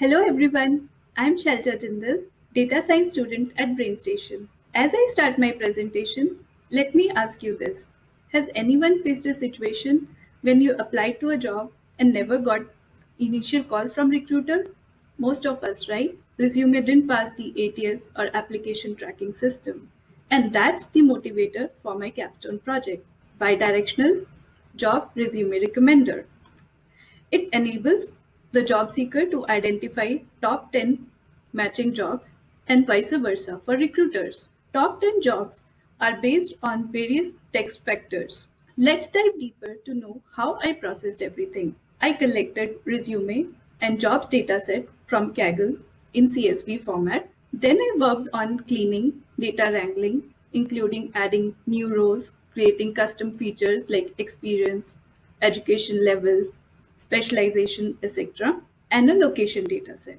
Hello everyone, I'm Shalja Jindal, data science student at BrainStation. As I start my presentation, let me ask you this. Has anyone faced a situation when you applied to a job and never got initial call from recruiter? Most of us, right? Resume didn't pass the ATS or application tracking system. And that's the motivator for my capstone project. Bidirectional job resume recommender. It enables the job seeker to identify top 10 matching jobs and vice versa for recruiters. Top 10 jobs are based on various text factors. Let's dive deeper to know how I processed everything. I collected resume and jobs dataset from Kaggle in CSV format. Then I worked on cleaning, data wrangling, including adding new rows, creating custom features like experience, education levels, specialization, etc., and a location dataset.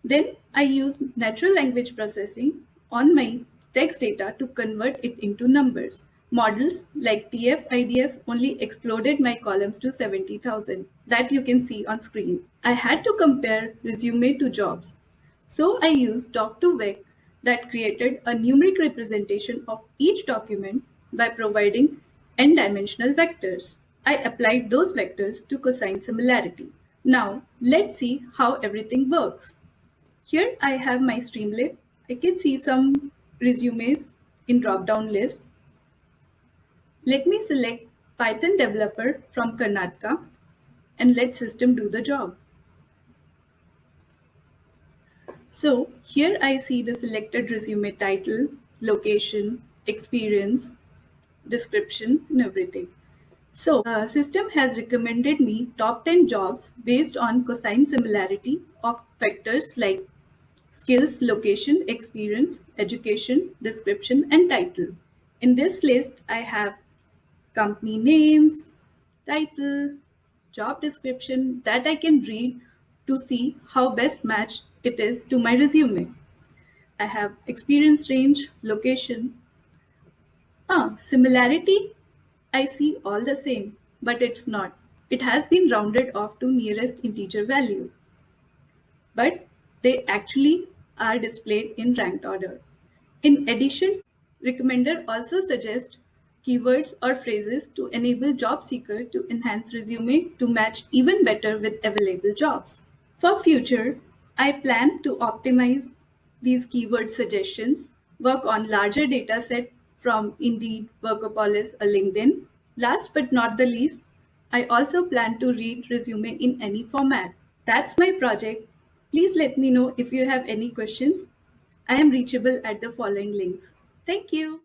Then I use natural language processing on my text data to convert it into numbers. Models like TF-IDF only exploded my columns to 70,000 that you can see on screen. I had to compare resume to jobs. So I used doc2vec that created a numeric representation of each document by providing n-dimensional vectors. I applied those vectors to cosine similarity. Now let's see how everything works. Here I have my Streamlit. I can see some resumes in drop-down list. Let me select Python developer from Karnataka and let system do the job. So here I see the selected resume title, location, experience, description and everything. So system has recommended me top 10 jobs based on cosine similarity of factors like skills, location, experience, education, description, and title. In this list, I have company names, title, job description that I can read to see how best match it is to my resume. I have experience range, location. Similarity, I see all the same, but it's not. It has been rounded off to nearest integer value, but they actually are displayed in ranked order. In addition, recommender also suggests keywords or phrases to enable job seeker to enhance resume to match even better with available jobs. For future, I plan to optimize these keyword suggestions, work on larger data set from Indeed, Workopolis, or LinkedIn. Last but not the least, I also plan to read resume in any format. That's my project. Please let me know if you have any questions. I am reachable at the following links. Thank you.